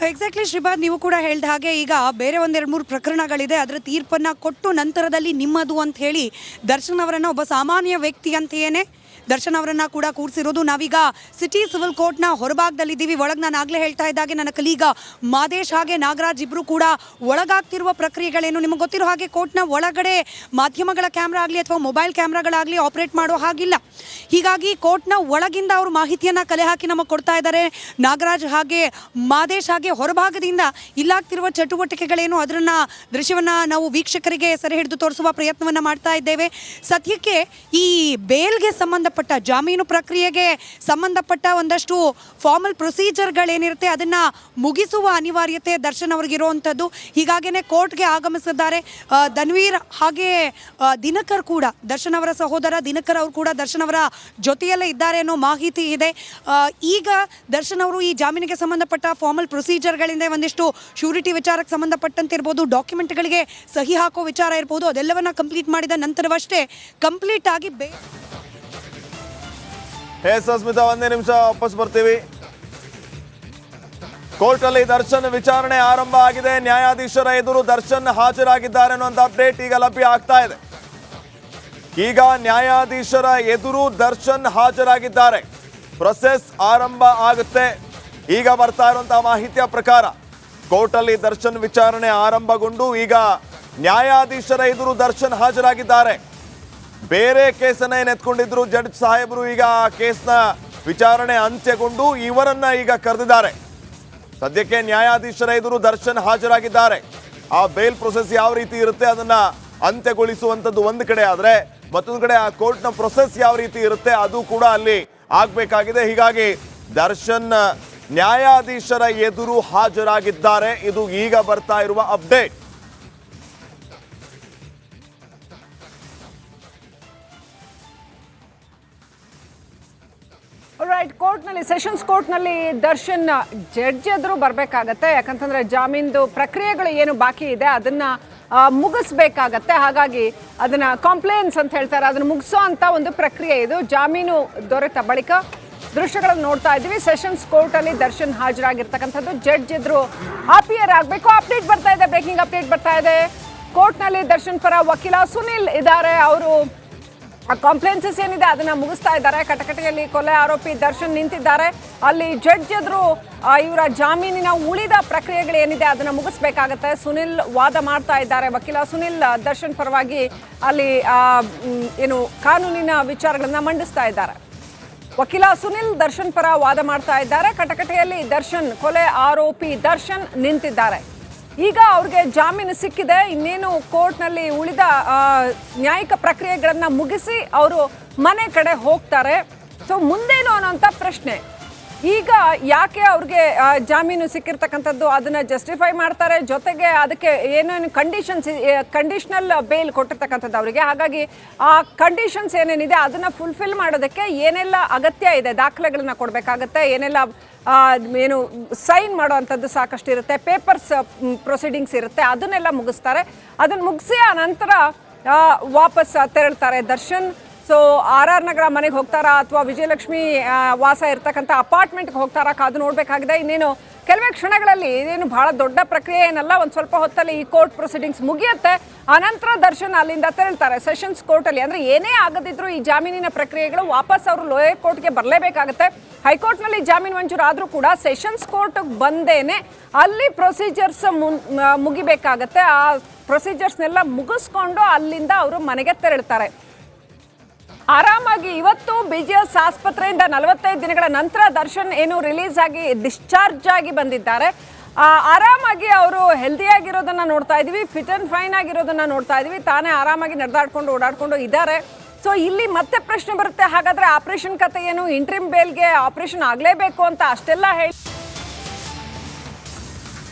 Exactly Shripad, ನೀವು ಕೂಡ ಹೇಳಿದ ಹಾಗೆ ಈಗ ಬೇರೆ ಒಂದೆರಡು ಮೂರು ಪ್ರಕರಣಗಳಿದೆ. ಅದರ ತೀರ್ಪನ್ನು ಕೊಟ್ಟು ನಂತರದಲ್ಲಿ ನಿಮ್ಮದು ಅಂತ ಹೇಳಿ ದರ್ಶನ್ ಅವರನ್ನು ಒಬ್ಬ ಸಾಮಾನ್ಯ ವ್ಯಕ್ತಿ ಅಂತೆಯೇ ದರ್ಶನ್ ಅವರನ್ನು ಕೂಡ ಕೂರಿಸಿರೋದು. ನಾವೀಗ ಸಿಟಿ ಸಿವಿಲ್ ಕೋರ್ಟ್ನ ಹೊರಭಾಗದಲ್ಲಿದ್ದೀವಿ. ಒಳಗೆ ನಾನು ಆಗಲೇ ಹೇಳ್ತಾ ಇದ್ದಾಗೆ ನನ್ನ ಕಲೀಗ ಮಾದೇಶ್ ಹಾಗೆ ನಾಗರಾಜ್ ಇಬ್ಬರು ಕೂಡ ಒಳಗಾಗ್ತಿರುವ ಪ್ರಕ್ರಿಯೆಗಳೇನು ನಿಮಗೆ ಗೊತ್ತಿರೋ ಹಾಗೆ ಕೋರ್ಟ್ನ ಒಳಗಡೆ ಮಾಧ್ಯಮಗಳ ಕ್ಯಾಮ್ರಾ ಆಗಲಿ ಅಥವಾ ಮೊಬೈಲ್ ಕ್ಯಾಮ್ರಾಗಳಾಗಲಿ ಆಪರೇಟ್ ಮಾಡೋ ಹಾಗಿಲ್ಲ. ಹೀಗಾಗಿ ಕೋರ್ಟ್ನ ಒಳಗಿಂದ ಅವರು ಮಾಹಿತಿಯನ್ನು ಕಲೆ ಹಾಕಿ ನಮಗೆ ಕೊಡ್ತಾ ಇದ್ದಾರೆ. ನಾಗರಾಜ್ ಹಾಗೆ ಮಾದೇಶ್ ಹಾಗೆ ಹೊರಭಾಗದಿಂದ ಇಲ್ಲಾಗ್ತಿರುವ ಚಟುವಟಿಕೆಗಳೇನು ಅದನ್ನು ದೃಶ್ಯವನ್ನು ನಾವು ವೀಕ್ಷಕರಿಗೆ ಸೆರೆ ಹಿಡಿದು ತೋರಿಸುವ ಪ್ರಯತ್ನವನ್ನು ಮಾಡ್ತಾ ಇದ್ದೇವೆ. ಸದ್ಯಕ್ಕೆ ಈ ಬೇಲ್ಗೆ ಸಂಬಂಧಪಟ್ಟ ಜಾಮೀನು ಪ್ರಕ್ರಿಯೆಗೆ ಸಂಬಂಧಪಟ್ಟ ಒಂದಷ್ಟು ಫಾರ್ಮಲ್ ಪ್ರೊಸೀಜರ್ಗಳೇನಿರುತ್ತೆ ಅದನ್ನು ಮುಗಿಸುವ ಅನಿವಾರ್ಯತೆ ದರ್ಶನ್ ಅವ್ರಿಗಿರುವಂಥದ್ದು. ಹೀಗಾಗೇ ಕೋರ್ಟ್ಗೆ ಆಗಮಿಸಿದ್ದಾರೆ. ಧನ್ವೀರ್ ಹಾಗೆ ದಿನಕರ್ ಕೂಡ, ದರ್ಶನ್ ಅವರ ಸಹೋದರ ದಿನಕರ್ ಅವರು ಕೂಡ ದರ್ಶನ್ ಅವರ ಜೊತೆಯಲ್ಲೇ ಇದ್ದಾರೆ ಅನ್ನೋ ಮಾಹಿತಿ ಇದೆ. ಈಗ ದರ್ಶನ್ ಅವರು ಈ ಜಾಮೀನಿಗೆ ಸಂಬಂಧಪಟ್ಟ ಫಾರ್ಮಲ್ ಪ್ರೊಸೀಜರ್ಗಳಿಂದ ಒಂದಿಷ್ಟು ಶ್ಯೂರಿಟಿ ವಿಚಾರಕ್ಕೆ ಸಂಬಂಧಪಟ್ಟಂತೆ ಇರ್ಬೋದು, ಡಾಕ್ಯುಮೆಂಟ್ಗಳಿಗೆ ಸಹಿ ಹಾಕೋ ವಿಚಾರ ಇರ್ಬೋದು, ಅದೆಲ್ಲವನ್ನ ಕಂಪ್ಲೀಟ್ ಮಾಡಿದ ನಂತರವಷ್ಟೇ ಕಂಪ್ಲೀಟ್ ಆಗಿ ಸ್ಮಿತಾ, ಒಂದೇ ನಿಮಿಷ ವಾಪಸ್ ಬರ್ತೀವಿ. ಕೋರ್ಟ್ ಅಲ್ಲಿ ದರ್ಶನ್ ವಿಚಾರಣೆ ಆರಂಭ ಆಗಿದೆ. ನ್ಯಾಯಾಧೀಶರ ಎದುರು ದರ್ಶನ್ ಹಾಜರಾಗಿದ್ದಾರೆ ಅನ್ನುವಂಥ ಅಪ್ಡೇಟ್ ಈಗ ಲಭ್ಯ ಆಗ್ತಾ ಇದೆ. ಈಗ ನ್ಯಾಯಾಧೀಶರ ಎದುರು ದರ್ಶನ್ ಹಾಜರಾಗಿದ್ದಾರೆ. ಪ್ರೊಸೆಸ್ ಆರಂಭ ಆಗುತ್ತೆ. ಈಗ ಬರ್ತಾ ಇರುವಂತಹ ಮಾಹಿತಿಯ ಪ್ರಕಾರ ಕೋರ್ಟ್ ಅಲ್ಲಿ ದರ್ಶನ್ ವಿಚಾರಣೆ ಆರಂಭಗೊಂಡು ಈಗ ನ್ಯಾಯಾಧೀಶರ ಎದುರು ದರ್ಶನ್ ಹಾಜರಾಗಿದ್ದಾರೆ. ಬೇರೆ ಕೇಸನ್ನ ಏನು ಎತ್ಕೊಂಡಿದ್ರು ಜಡ್ಜ್ ಸಾಹೇಬರು, ಈಗ ಕೇಸ್ನ ವಿಚಾರಣೆ ಅಂತ್ಯಗೊಂಡು ಇವರನ್ನ ಈಗ ಕರೆದಿದ್ದಾರೆ. ಸದ್ಯಕ್ಕೆ ನ್ಯಾಯಾಧೀಶರ ಎದುರು ದರ್ಶನ್ ಹಾಜರಾಗಿದ್ದಾರೆ. ಆ ಬೇಲ್ ಪ್ರೊಸೆಸ್ ಯಾವ ರೀತಿ ಇರುತ್ತೆ ಅದನ್ನ ಅಂತ್ಯಗೊಳಿಸುವಂಥದ್ದು ಒಂದು ಕಡೆ ಆದರೆ, ಮತ್ತೊಂದು ಕಡೆ ಆ ಕೋರ್ಟ್ನ ಪ್ರೊಸೆಸ್ ಯಾವ ರೀತಿ ಇರುತ್ತೆ ಅದು ಕೂಡ ಅಲ್ಲಿ ಆಗಬೇಕಾಗಿದೆ. ಹೀಗಾಗಿ ದರ್ಶನ್ ನ್ಯಾಯಾಧೀಶರ ಎದುರು ಹಾಜರಾಗಿದ್ದಾರೆ. ಇದು ಈಗ ಬರ್ತಾ ಇರುವ ಅಪ್ಡೇಟ್. ರೈಟ್, ಕೋರ್ಟ್ನಲ್ಲಿ, ಸೆಷನ್ಸ್ ಕೋರ್ಟ್ನಲ್ಲಿ ದರ್ಶನ್ ಜಡ್ಜ್ ಎದುರು ಬರಬೇಕಾಗತ್ತೆ. ಯಾಕಂತಂದ್ರೆ ಜಾಮೀನ್ದು ಪ್ರಕ್ರಿಯೆಗಳು ಏನು ಬಾಕಿ ಇದೆ ಅದನ್ನ ಮುಗಿಸ್ಬೇಕಾಗತ್ತೆ. ಹಾಗಾಗಿ ಅದನ್ನ ಕಾಂಪ್ಲೇನ್ಸ್ ಅಂತ ಹೇಳ್ತಾರೆ, ಅದನ್ನ ಮುಗಿಸೋ ಅಂತ ಒಂದು ಪ್ರಕ್ರಿಯೆ ಇದು. ಜಾಮೀನು ದೊರೆತ ಬಳಿಕ ದೃಶ್ಯಗಳನ್ನು ನೋಡ್ತಾ ಇದ್ದೀವಿ. ಸೆಷನ್ಸ್ ಕೋರ್ಟ್ ಅಲ್ಲಿ ದರ್ಶನ್ ಹಾಜರಾಗಿರ್ತಕ್ಕಂಥದ್ದು. ಜಡ್ಜ್ ಎದುರು ಅಪಿಯರ್ ಆಗಬೇಕು. ಅಪ್ಡೇಟ್ ಬರ್ತಾ ಇದೆ, ಬ್ರೇಕಿಂಗ್ ಅಪ್ಡೇಟ್ ಬರ್ತಾ ಇದೆ. ಕೋರ್ಟ್ನಲ್ಲಿ ದರ್ಶನ್ ಪರ ವಕೀಲ ಸುನಿಲ್ ಇದ್ದಾರೆ. ಅವರು ಕಾಂಪ್ಲೇನ್ಸಸ್ ಏನಿದೆ ಅದನ್ನ ಮುಗಿಸ್ತಾ ಇದ್ದಾರೆ. ಕಟಕಟೆಯಲ್ಲಿ ಕೊಲೆ ಆರೋಪಿ ದರ್ಶನ್ ನಿಂತಿದ್ದಾರೆ. ಅಲ್ಲಿ ಜಡ್ಜ್ ಎದುರು ಇವರ ಜಾಮೀನಿನ ಉಳಿದ ಪ್ರಕ್ರಿಯೆಗಳು ಏನಿದೆ ಅದನ್ನ ಮುಗಿಸ್ಬೇಕಾಗತ್ತೆ. ಸುನಿಲ್ ವಾದ ಮಾಡ್ತಾ ಇದ್ದಾರೆ. ವಕೀಲ ಸುನಿಲ್ ದರ್ಶನ್ ಪರವಾಗಿ ಅಲ್ಲಿ ಏನು ಕಾನೂನಿನ ವಿಚಾರಗಳನ್ನ ಮಂಡಿಸ್ತಾ ಇದ್ದಾರೆ. ವಕೀಲ ಸುನಿಲ್ ದರ್ಶನ್ ಪರ ವಾದ ಮಾಡ್ತಾ ಇದ್ದಾರೆ. ಕಟಕಟೆಯಲ್ಲಿ ದರ್ಶನ್, ಕೊಲೆ ಆರೋಪಿ ದರ್ಶನ್ ನಿಂತಿದ್ದಾರೆ. ಈಗ ಅವ್ರಿಗೆ ಜಾಮೀನು ಸಿಕ್ಕಿದೆ. ಇನ್ನೇನು ಕೋರ್ಟ್ನಲ್ಲಿ ಉಳಿದ ನ್ಯಾಯಿಕ ಪ್ರಕ್ರಿಯೆಗಳನ್ನು ಮುಗಿಸಿ ಅವರು ಮನೆ ಕಡೆ ಹೋಗ್ತಾರೆ. ಸೊ ಮುಂದೇನು ಅನ್ನೋಂಥ ಪ್ರಶ್ನೆ. ಈಗ ಯಾಕೆ ಅವ್ರಿಗೆ ಜಾಮೀನು ಸಿಕ್ಕಿರ್ತಕ್ಕಂಥದ್ದು ಅದನ್ನು ಜಸ್ಟಿಫೈ ಮಾಡ್ತಾರೆ. ಜೊತೆಗೆ ಅದಕ್ಕೆ ಏನೇನು ಕಂಡೀಷನಲ್ ಬೇಲ್ ಕೊಟ್ಟಿರ್ತಕ್ಕಂಥದ್ದು ಅವರಿಗೆ. ಹಾಗಾಗಿ ಆ ಕಂಡೀಷನ್ಸ್ ಏನೇನಿದೆ ಅದನ್ನು ಫುಲ್ಫಿಲ್ ಮಾಡೋದಕ್ಕೆ ಏನೆಲ್ಲ ಅಗತ್ಯ ಇದೆ, ದಾಖಲೆಗಳನ್ನ ಕೊಡಬೇಕಾಗತ್ತೆ, ಏನೆಲ್ಲ ಏನು ಸೈನ್ ಮಾಡೋ ಅಂಥದ್ದು ಸಾಕಷ್ಟು ಇರುತ್ತೆ, ಪೇಪರ್ಸ್ ಪ್ರೊಸೀಡಿಂಗ್ಸ್ ಇರುತ್ತೆ, ಅದನ್ನೆಲ್ಲ ಮುಗಿಸ್ತಾರೆ. ಅದನ್ನು ಮುಗಿಸಿ ಆ ನಂತರ ವಾಪಸ್ ತೆರಳ್ತಾರೆ ದರ್ಶನ್. ಸೊ RR ನಗರ ಮನೆಗೆ ಹೋಗ್ತಾರಾ ಅಥವಾ ವಿಜಯಲಕ್ಷ್ಮಿ ವಾಸ ಇರ್ತಕ್ಕಂಥ ಅಪಾರ್ಟ್ಮೆಂಟ್ಗೆ ಹೋಗ್ತಾರಾ ಕಾದು ನೋಡಬೇಕಾಗಿದೆ. ಇನ್ನೇನು ಕೆಲವೇ ಕ್ಷಣಗಳಲ್ಲಿ, ಇದೇನು ಬಹಳ ದೊಡ್ಡ ಪ್ರಕ್ರಿಯೆ ಏನಲ್ಲ, ಒಂದು ಸ್ವಲ್ಪ ಹೊತ್ತಲ್ಲಿ ಈ ಕೋರ್ಟ್ ಪ್ರೊಸೀಡಿಂಗ್ಸ್ ಮುಗಿಯುತ್ತೆ. ಆನಂತರ ದರ್ಶನ್ ಅಲ್ಲಿಂದ ತೆರಳ್ತಾರೆ ಸೆಷನ್ಸ್ ಕೋರ್ಟಲ್ಲಿ. ಅಂದರೆ ಏನೇ ಆಗದಿದ್ರು ಈ ಜಾಮೀನಿನ ಪ್ರಕ್ರಿಯೆಗಳು ವಾಪಸ್ ಅವರು ಲೋಯರ್ ಕೋರ್ಟ್ಗೆ ಬರಲೇಬೇಕಾಗುತ್ತೆ. ಹೈಕೋರ್ಟ್ನಲ್ಲಿ ಜಾಮೀನು ಮಂಜೂರಾದರೂ ಕೂಡ ಸೆಷನ್ಸ್ ಕೋರ್ಟ್ಗೆ ಬಂದೇನೆ ಅಲ್ಲಿ ಪ್ರೊಸೀಜರ್ಸ್ ಮುಗಿಬೇಕಾಗತ್ತೆ. ಆ ಪ್ರೊಸೀಜರ್ಸ್ನೆಲ್ಲ ಮುಗಿಸ್ಕೊಂಡು ಅಲ್ಲಿಂದ ಅವರು ಮನೆಗೆ ತೆರಳ್ತಾರೆ. ಆರಾಮಾಗಿ ಇವತ್ತು BGS ಆಸ್ಪತ್ರೆಯಿಂದ 45 ದಿನಗಳ ನಂತರ ದರ್ಶನ್ ಏನು ರಿಲೀಸ್ ಆಗಿ ಡಿಸ್ಚಾರ್ಜ್ ಆಗಿ ಬಂದಿದ್ದಾರೆ. ಆರಾಮಾಗಿ ಅವರು ಹೆಲ್ದಿಯಾಗಿರೋದನ್ನ ನೋಡ್ತಾ ಇದ್ದೀವಿ, ಫಿಟ್ ಅಂಡ್ ಫೈನ್ ಆಗಿರೋದನ್ನ ನೋಡ್ತಾ ಇದ್ದೀವಿ. ತಾನೇ ಆರಾಮಾಗಿ ನಡೆದಾಡ್ಕೊಂಡು ಓಡಾಡ್ಕೊಂಡು ಇದ್ದಾರೆ. ಸೊ ಇಲ್ಲಿ ಮತ್ತೆ ಪ್ರಶ್ನೆ ಬರುತ್ತೆ, ಹಾಗಾದ್ರೆ ಆಪರೇಷನ್ ಕತೆ ಏನು? ಇಂಟ್ರಿಮ್ ಬೇಲ್ಗೆ ಆಪರೇಷನ್ ಆಗಲೇಬೇಕು ಅಂತ ಅಷ್ಟೆಲ್ಲ ಹೇಳಿ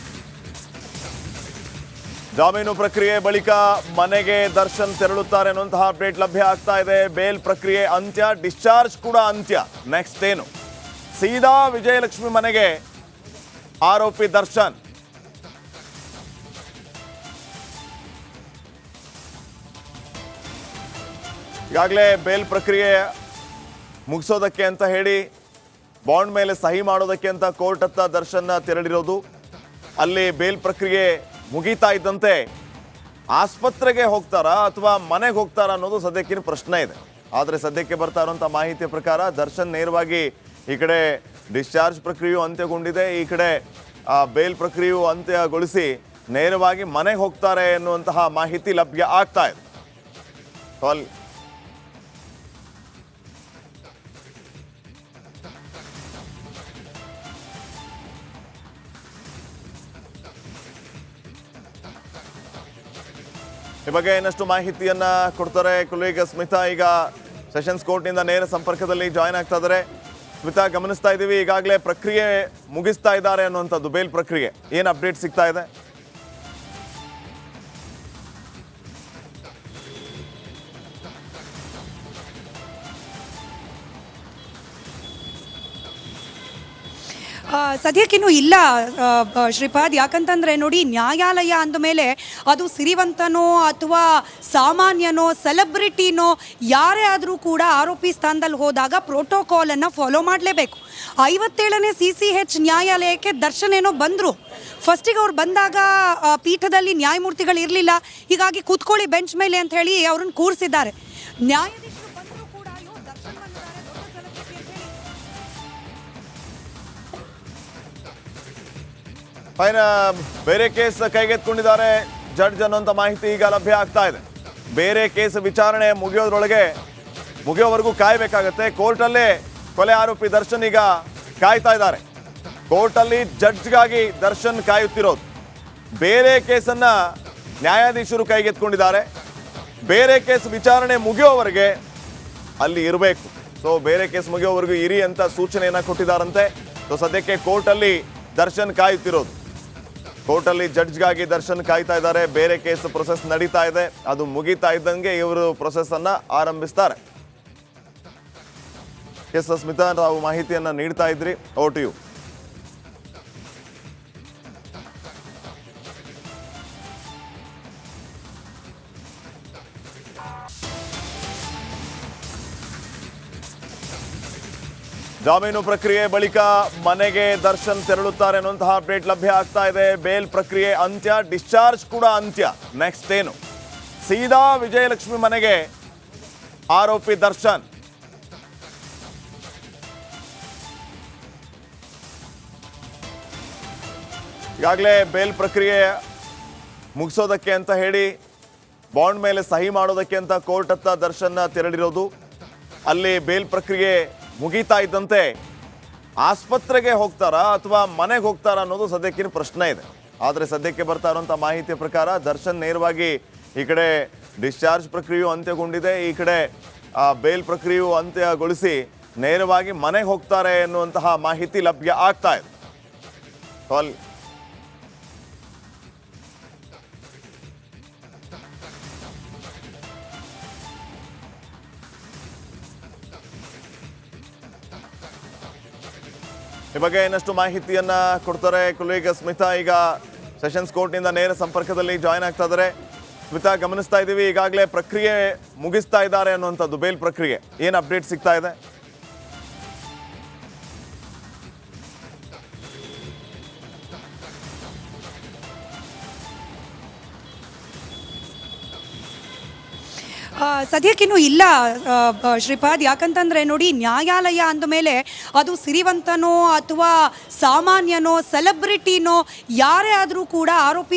ಜಾಮೀನು ಪ್ರಕ್ರಿಯೆ ಬಳಿಕ ಮನೆಗೆ ದರ್ಶನ್ ತೆರಳುತ್ತಾರೆ ಅನ್ನುವಂತಹ ಅಪ್ಡೇಟ್ ಲಭ್ಯ ಆಗ್ತಾ ಇದೆ. ಬೇಲ್ ಪ್ರಕ್ರಿಯೆ ಅಂತ್ಯ, ಡಿಸ್ಚಾರ್ಜ್ ಕೂಡ ಅಂತ್ಯ. ನೆಕ್ಸ್ಟ್ ಏನು? ಸೀದಾ ವಿಜಯಲಕ್ಷ್ಮಿ ಮನೆಗೆ ಆರೋಪಿ ದರ್ಶನ್. ಈಗಾಗಲೇ ಬೇಲ್ ಪ್ರಕ್ರಿಯೆ ಮುಗಿಸೋದಕ್ಕೆ ಅಂತ ಹೇಳಿ ಬಾಂಡ್ ಮೇಲೆ ಸಹಿ ಮಾಡೋದಕ್ಕೆ ಅಂತ ಕೋರ್ಟ್ ಹತ್ತ ದರ್ಶನ್ ತೆರಳಿರೋದು. ಅಲ್ಲಿ ಬೇಲ್ ಪ್ರಕ್ರಿಯೆ ಮುಗೀತಾ ಇದ್ದಂತೆ ಆಸ್ಪತ್ರೆಗೆ ಹೋಗ್ತಾರಾ ಅಥವಾ ಮನೆಗೆ ಹೋಗ್ತಾರಾ ಅನ್ನೋದು ಸದ್ಯಕ್ಕಿನ ಪ್ರಶ್ನೆ ಇದೆ. ಆದರೆ ಸದ್ಯಕ್ಕೆ ಬರ್ತಾ ಇರುವಂಥ ಮಾಹಿತಿಯ ಪ್ರಕಾರ ದರ್ಶನ್ ನೇರವಾಗಿ ಈ ಕಡೆ ಡಿಸ್ಚಾರ್ಜ್ ಪ್ರಕ್ರಿಯೆಯು ಅಂತ್ಯಗೊಂಡಿದೆ, ಈ ಕಡೆ ಬೇಲ್ ಪ್ರಕ್ರಿಯೆಯು ಅಂತ್ಯಗೊಳಿಸಿ ನೇರವಾಗಿ ಮನೆಗೆ ಹೋಗ್ತಾರೆ ಎನ್ನುವಂತಹ ಮಾಹಿತಿ ಲಭ್ಯ ಆಗ್ತಾ ಇದೆ. ಈ ಬಗ್ಗೆ ಇನ್ನಷ್ಟು ಮಾಹಿತಿಯನ್ನ ಕೊಡ್ತಾರೆ ಕೊಲೀಗ್ ಸ್ಮಿತಾ. ಈಗ ಸೆಷನ್ಸ್ ಕೋರ್ಟ್ನಿಂದ ನೇರ ಸಂಪರ್ಕದಲ್ಲಿ ಜಾಯ್ನ್ ಆಗ್ತಾ ಇದ್ದಾರೆ. ಸ್ಮಿತಾ, ಗಮನಿಸ್ತಾ ಇದ್ದೀವಿ ಈಗಾಗಲೇ ಪ್ರಕ್ರಿಯೆ ಮುಗಿಸ್ತಾ ಇದ್ದಾರೆ ಅನ್ನುವಂಥದ್ದು, ಬೇಲ್ ಪ್ರಕ್ರಿಯೆ ಏನು ಅಪ್ಡೇಟ್ ಸಿಗ್ತಾ ಇದೆ? ಸದ್ಯಕ್ಕಿನ್ನೂ ಇಲ್ಲ ಶ್ರೀಪಾದ್. ಯಾಕಂತಂದರೆ ನೋಡಿ, ನ್ಯಾಯಾಲಯ ಅಂದಮೇಲೆ ಅದು ಸಿರಿವಂತನೋ ಅಥವಾ ಸಾಮಾನ್ಯನೋ ಸೆಲೆಬ್ರಿಟಿನೋ ಯಾರೇ ಆದರೂ ಕೂಡ ಆರೋಪಿ ಸ್ಥಾನದಲ್ಲಿ ಹೋದಾಗ ಪ್ರೋಟೋಕಾಲನ್ನು ಫಾಲೋ ಮಾಡಲೇಬೇಕು. 57ನೇ CCH ನ್ಯಾಯಾಲಯಕ್ಕೆ ದರ್ಶನ್ ಏನೋ ಬಂದರು. ಫಸ್ಟಿಗೆ ಅವ್ರು ಬಂದಾಗ ಪೀಠದಲ್ಲಿ ನ್ಯಾಯಮೂರ್ತಿಗಳು ಇರಲಿಲ್ಲ, ಹೀಗಾಗಿ ಕೂತ್ಕೊಳ್ಳಿ ಬೆಂಚ್ ಮೇಲೆ ಅಂತ ಹೇಳಿ ಅವ್ರನ್ನ ಕೂರಿಸಿದ್ದಾರೆ. ನ್ಯಾಯಾಧೀಶರು ಬಂದರೂ ಕೂಡ ಅಯ್ಯೋ ದರ್ಶನ್ ಬಂದಿದ್ದಾರೆ, ದೊಡ್ಡ ಸೆಲೆಬ್ರಿಟಿ ಅಂತ ಹೇಳಿ ಫೈನ್ ಬೇರೆ ಕೇಸ್ ಕೈಗೆತ್ಕೊಂಡಿದ್ದಾರೆ ಜಡ್ಜ್ ಅನ್ನುವಂಥ ಮಾಹಿತಿ ಈಗ ಲಭ್ಯ ಆಗ್ತಾ ಇದೆ. ಬೇರೆ ಕೇಸ್ ವಿಚಾರಣೆ ಮುಗಿಯೋವರೆಗೂ ಕಾಯಬೇಕಾಗತ್ತೆ. ಕೋರ್ಟಲ್ಲೇ ಕೊಲೆ ಆರೋಪಿ ದರ್ಶನ್ ಈಗ ಕಾಯ್ತಾ ಇದ್ದಾರೆ. ಕೋರ್ಟಲ್ಲಿ ಜಡ್ಜ್ಗಾಗಿ ದರ್ಶನ್ ಕಾಯುತ್ತಿರೋದು. ಬೇರೆ ಕೇಸನ್ನ ನ್ಯಾಯಾಧೀಶರು ಕೈಗೆತ್ಕೊಂಡಿದ್ದಾರೆ. ಬೇರೆ ಕೇಸ್ ವಿಚಾರಣೆ ಮುಗಿಯೋವರೆಗೆ ಅಲ್ಲಿ ಇರಬೇಕು. ಸೊ ಬೇರೆ ಕೇಸ್ ಮುಗಿಯೋವರೆಗೂ ಇರಿ ಅಂತ ಸೂಚನೆಯನ್ನ ಕೊಟ್ಟಿದ್ದಾರಂತೆ. ಸೊ ಸದ್ಯಕ್ಕೆ ಕೋರ್ಟಲ್ಲಿ ದರ್ಶನ್ ಕಾಯುತ್ತಿರೋದು. ಕೋರ್ಟಲ್ಲಿ ಜಡ್ಜ್ಗಾಗಿ ದರ್ಶನ್ ಕಾಯ್ತಾ ಇದ್ದಾರೆ. ಬೇರೆ ಕೇಸ್ ಪ್ರೊಸೆಸ್ ನಡೀತಾ ಇದೆ, ಅದು ಮುಗೀತಾ ಇದ್ದಂಗೆ ಇವರು ಪ್ರೊಸೆಸ್ ಅನ್ನ ಆರಂಭಿಸ್ತಾರೆ. ಎಸ್ ಸ್ಮಿತಾ, ತಾವು ಮಾಹಿತಿಯನ್ನ ನೀಡ್ತಾ ಇದ್ರಿ, ಓವರ್ ಟು ಯು. ಜಾಮೀನು ಪ್ರಕ್ರಿಯೆ ಬಳಿಕ ಮನೆಗೆ ದರ್ಶನ್ ತೆರಳುತ್ತಾರೆ ಅನ್ನುವಂತಹ ಅಪ್ಡೇಟ್ ಲಭ್ಯ ಆಗ್ತಾ ಇದೆ. ಬೇಲ್ ಪ್ರಕ್ರಿಯೆ ಅಂತ್ಯ, ಡಿಸ್ಚಾರ್ಜ್ ಕೂಡ ಅಂತ್ಯ. ನೆಕ್ಸ್ಟ್ ಏನು? ಸೀದಾ ವಿಜಯಲಕ್ಷ್ಮಿ ಮನೆಗೆ ಆರೋಪಿ ದರ್ಶನ್. ಈಗಾಗಲೇ ಬೇಲ್ ಪ್ರಕ್ರಿಯೆ ಮುಗಿಸೋದಕ್ಕೆ ಅಂತ ಹೇಳಿ ಬಾಂಡ್ ಮೇಲೆ ಸಹಿ ಮಾಡೋದಕ್ಕೆ ಅಂತ ಕೋರ್ಟ್ ಹತ್ತ ದರ್ಶನ್ ತೆರಳಿರೋದು. ಅಲ್ಲಿ ಬೇಲ್ ಪ್ರಕ್ರಿಯೆ ಮುಗೀತಾ ಇದ್ದಂತೆ ಆಸ್ಪತ್ರೆಗೆ ಹೋಗ್ತಾರಾ ಅಥವಾ ಮನೆಗೆ ಹೋಗ್ತಾರಾ ಅನ್ನೋದು ಸದ್ಯಕ್ಕಿನ ಪ್ರಶ್ನೆ ಇದೆ. ಆದರೆ ಸದ್ಯಕ್ಕೆ ಬರ್ತಾ ಇರುವಂಥ ಮಾಹಿತಿಯ ಪ್ರಕಾರ ದರ್ಶನ್ ನೇರವಾಗಿ ಈ ಕಡೆ ಡಿಸ್ಚಾರ್ಜ್ ಪ್ರಕ್ರಿಯೆಯು ಅಂತ್ಯಗೊಂಡಿದೆ, ಈ ಕಡೆ ಬೇಲ್ ಪ್ರಕ್ರಿಯೆಯು ಅಂತ್ಯಗೊಳಿಸಿ ನೇರವಾಗಿ ಮನೆಗೆ ಹೋಗ್ತಾರೆ ಎನ್ನುವಂತಹ ಮಾಹಿತಿ ಲಭ್ಯ ಆಗ್ತಾ ಇದೆ. ಈ ಬಗ್ಗೆ ಇನ್ನಷ್ಟು ಮಾಹಿತಿಯನ್ನ ಕೊಡ್ತಾರೆ ಕೊಲೀಗ್ ಸ್ಮಿತಾ. ಈಗ ಸೆಷನ್ಸ್ ಕೋರ್ಟ್ನಿಂದ ನೇರ ಸಂಪರ್ಕದಲ್ಲಿ ಜಾಯ್ನ್ ಆಗ್ತಾ ಇದ್ದಾರೆ. ಸ್ಮಿತಾ, ಗಮನಿಸ್ತಾ ಇದ್ದೀವಿ ಈಗಾಗಲೇ ಪ್ರಕ್ರಿಯೆ ಮುಗಿಸ್ತಾ ಇದ್ದಾರೆ ಅನ್ನುವಂಥದ್ದು, ಬೇಲ್ ಪ್ರಕ್ರಿಯೆ ಏನು ಅಪ್ಡೇಟ್ ಸಿಗ್ತಾ ಇದೆ? ಸದ್ಯಕ್ಕಿನ್ನೂ ಇಲ್ಲ ಶ್ರೀಪಾದ್. ಯಾಕಂತಂದರೆ ನೋಡಿ, ನ್ಯಾಯಾಲಯ ಅಂದಮೇಲೆ ಅದು ಸಿರಿವಂತನೋ ಅಥವಾ ಸಾಮಾನ್ಯನೋ ಸೆಲೆಬ್ರಿಟಿನೋ ಯಾರೇ ಆದರೂ ಕೂಡ ಆರೋಪಿ